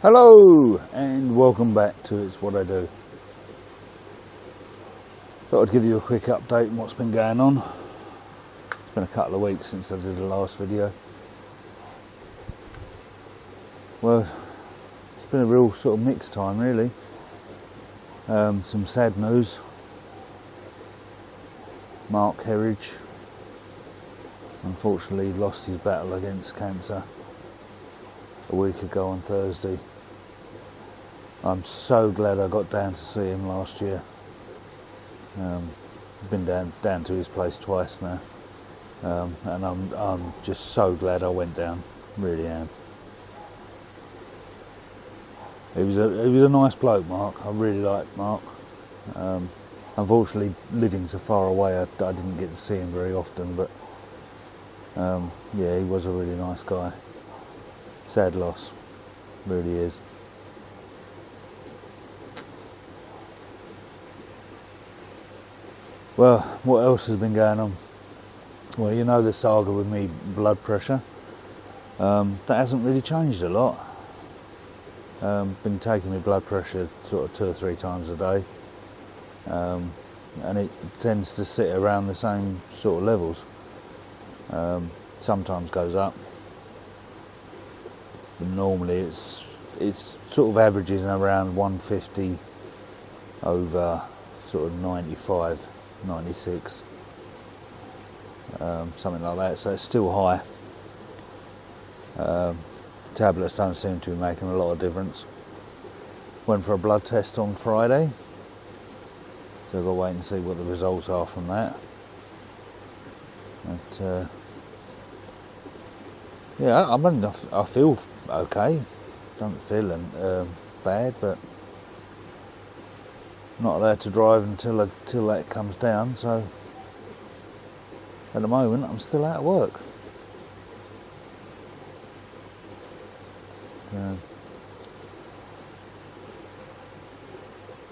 Hello and welcome back to It's What I Do. Thought I'd give you a quick update on what's been going on. It's been a couple of weeks since I did the last video. Well, it's been a real sort of mixed time really. Some sad news. Mark Herridge unfortunately lost his battle against cancer a week ago on Thursday. I'm so glad I got down to see him last year. I've been down to his place twice now, and I'm just so glad I went down. Really am. He was a nice bloke, Mark. I really liked Mark. Unfortunately, living so far away, I didn't get to see him very often. But yeah, he was a really nice guy. Sad loss, really is. Well, what else has been going on? Well, you know the saga with me blood pressure. That hasn't really changed a lot. Been taking my blood pressure sort of 2 or 3 times a day, and it tends to sit around the same sort of levels. Sometimes goes up, but normally it's sort of averages around 150 over sort of 95, 96, something like that. So it's still high. The tablets don't seem to be making a lot of difference. Went for a blood test on Friday, so I've got to wait and see what the results are from that. But yeah, I mean, I feel okay. Don't feel bad, but not allowed to drive until that comes down. So at the moment, I'm still out of work.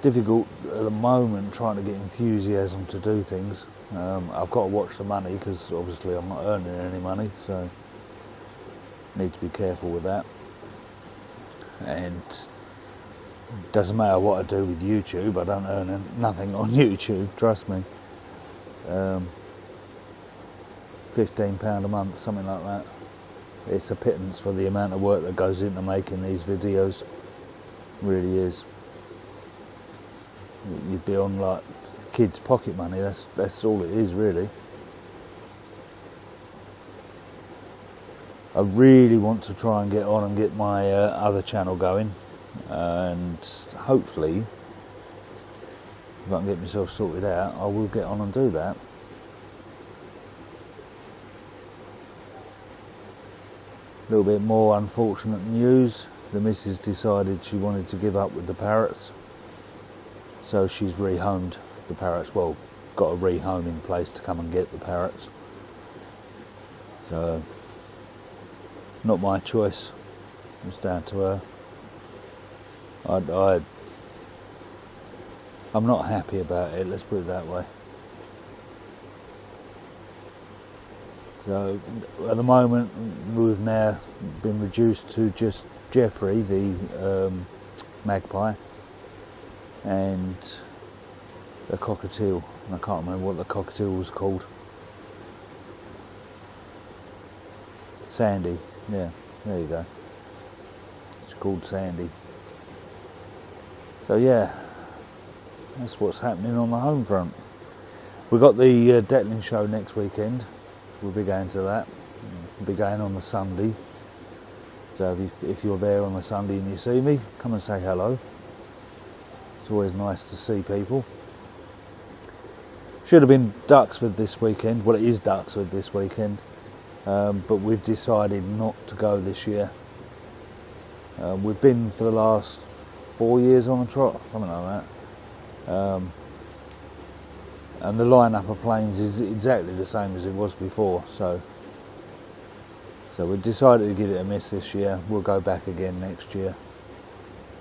Difficult at the moment trying to get enthusiasm to do things. I've got to watch the money because obviously I'm not earning any money, so need to be careful with that. And it doesn't matter what I do with YouTube, I don't earn nothing on YouTube, trust me. £15 a month, something like that. It's a pittance for the amount of work that goes into making these videos. It really is. You'd be on like kids' pocket money, that's all it is really. I really want to try and get on and get my other channel going, and hopefully if I can get myself sorted out, I will get on and do that. A little bit more unfortunate news. The missus decided she wanted to give up with the parrots, so she's rehomed the parrots. Well, got a rehoming place to come and get the parrots. So not my choice. It's down to her. I'm not happy about it, let's put it that way. So at the moment we've now been reduced to just Jeffrey, the magpie, and a cockatiel. And I can't remember what the cockatiel was called. Sandy. Yeah, there you go. It's called Sandy. So yeah, that's what's happening on the home front. We've got the Detling Show next weekend. We'll be going to that. We'll be going on the Sunday. So if you're there on the Sunday and you see me, come and say hello. It's always nice to see people. Should have been Duxford this weekend. Well, it is Duxford this weekend. But we've decided not to go this year. We've been for the last 4 years on the trot, something like that. And the line-up of planes is exactly the same as it was before. So we decided to give it a miss this year. We'll go back again next year,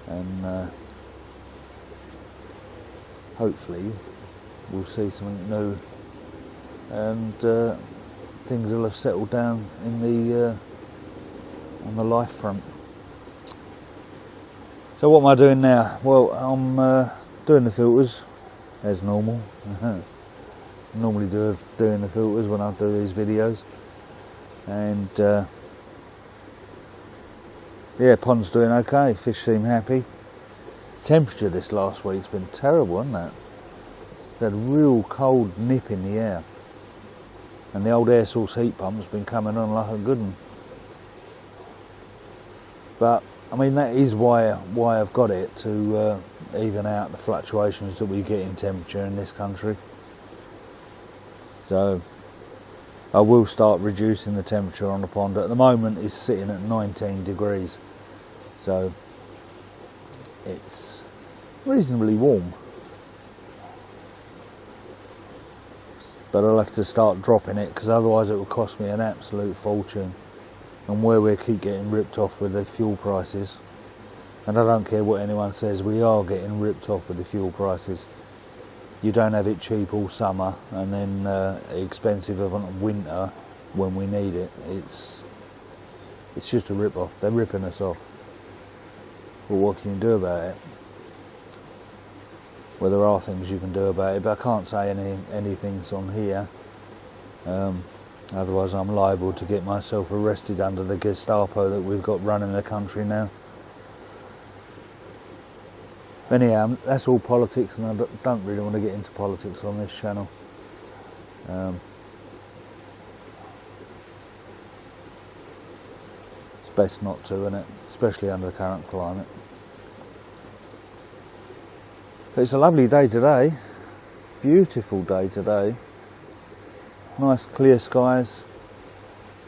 and hopefully we'll see something new, and things will have settled down in the on the life front. So what am I doing now? Well, I'm doing the filters as normal. Normally doing the filters when I do these videos, and yeah, pond's doing okay. Fish seem happy. Temperature this last week's been terrible, hasn't it? It's had a real cold nip in the air, and the old air source heat pump's been coming on like a good one. But I mean, that is why I've got it, to even out the fluctuations that we get in temperature in this country. So I will start reducing the temperature on the pond. At the moment it's sitting at 19 degrees, so it's reasonably warm. But I'll have to start dropping it, because otherwise it will cost me an absolute fortune. And where we keep getting ripped off with the fuel prices, and I don't care what anyone says, we are getting ripped off with the fuel prices. You don't have it cheap all summer and then expensive of winter when we need it. It's just a rip off. They're ripping us off. Well, what can you do about it? Well, there are things you can do about it, but I can't say anything's on here. Otherwise I'm liable to get myself arrested under the Gestapo that we've got running the country now. Anyhow, that's all politics, and I don't really want to get into politics on this channel. It's best not to, isn't it? Especially under the current climate. But it's a lovely day today. Beautiful day today. Nice clear skies.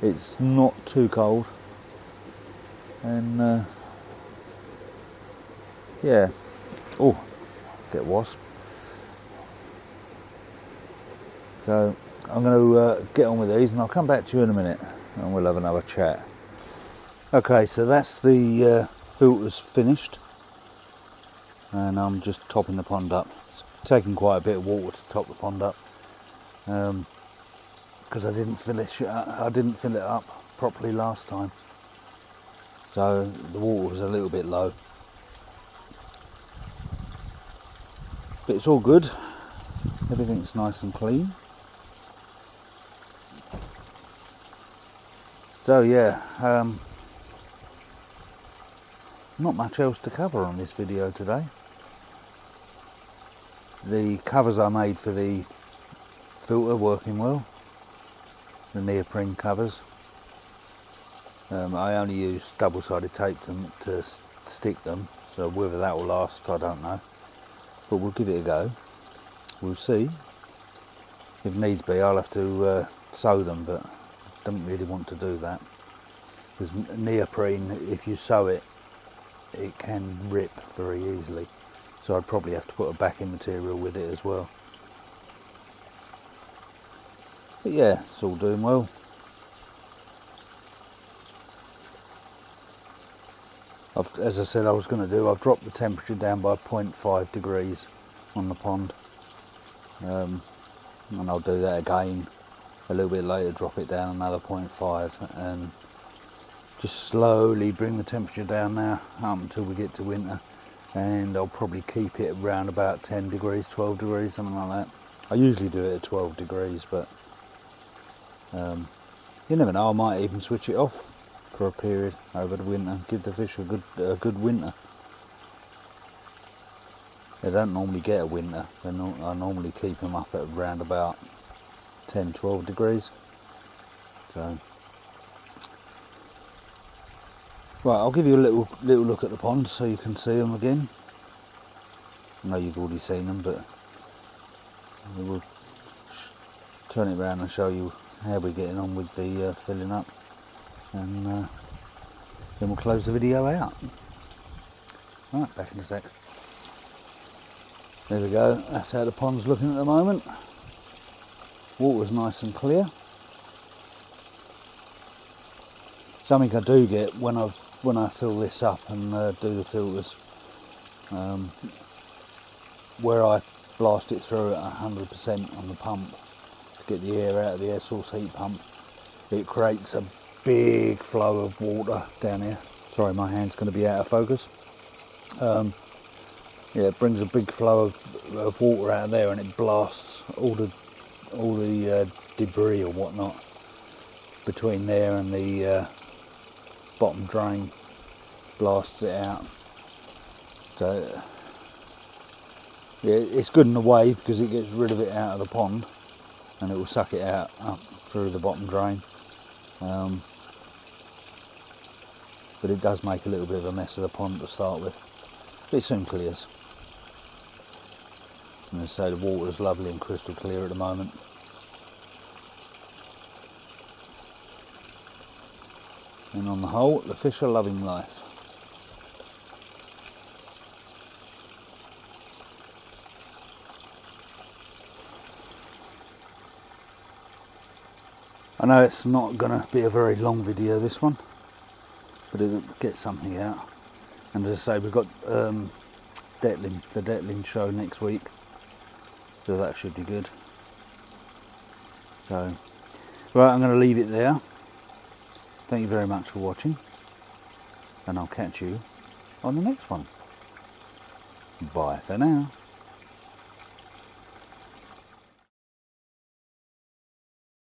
It's not too cold, and yeah. Oh, get wasp. So I'm going to get on with these, and I'll come back to you in a minute and we'll have another chat. Okay, so that's the filters finished, and I'm just topping the pond up. It's taking quite a bit of water to top the pond up, because I didn't fill it up properly last time, so the water was a little bit low. But it's all good. Everything's nice and clean. So yeah, not much else to cover on this video today. The covers I made for the filter working well. The neoprene covers. I only use double-sided tape to stick them, so whether that will last I don't know, but we'll give it a go. We'll see. If needs be, I'll have to sew them, but I don't really want to do that, because neoprene, if you sew it, it can rip very easily, so I'd probably have to put a backing material with it as well. But yeah, it's all doing well. As I said I was going to do, I've dropped the temperature down by 0.5 degrees on the pond, and I'll do that again a little bit later, drop it down another 0.5, and just slowly bring the temperature down now up until we get to winter, and I'll probably keep it around about 10 degrees, 12 degrees, something like that. I usually do it at 12 degrees, but you never know, I might even switch it off for a period over the winter, give the fish a good winter. They don't normally get a winter. I normally keep them up at around about 10-12 degrees. So right, I'll give you a little look at the pond so you can see them again. I know you've already seen them, but we'll turn it around and show you how we're getting on with the filling up, and then we'll close the video out. Right, back in a sec. There we go, that's how the pond's looking at the moment. Water's nice and clear. Something I do get when I fill this up and do the filters, where I blast it through at 100% on the pump to get the air out of the air source heat pump, it creates a big flow of water down here. Sorry, my hand's going to be out of focus. Yeah, it brings a big flow of water out of there, and it blasts all the debris or whatnot between there and the bottom drain, blasts it out. So yeah, it's good in a way because it gets rid of it out of the pond, and it will suck it out up through the bottom drain. But it does make a little bit of a mess of the pond to start with. But it soon clears. And as I say, the water is lovely and crystal clear at the moment. And on the whole, the fish are loving life. I know it's not going to be a very long video, this one, but it'll get something out. And as I say, we've got the Detling Show next week, so that should be good. So, right, I'm going to leave it there. Thank you very much for watching, and I'll catch you on the next one. Bye for now.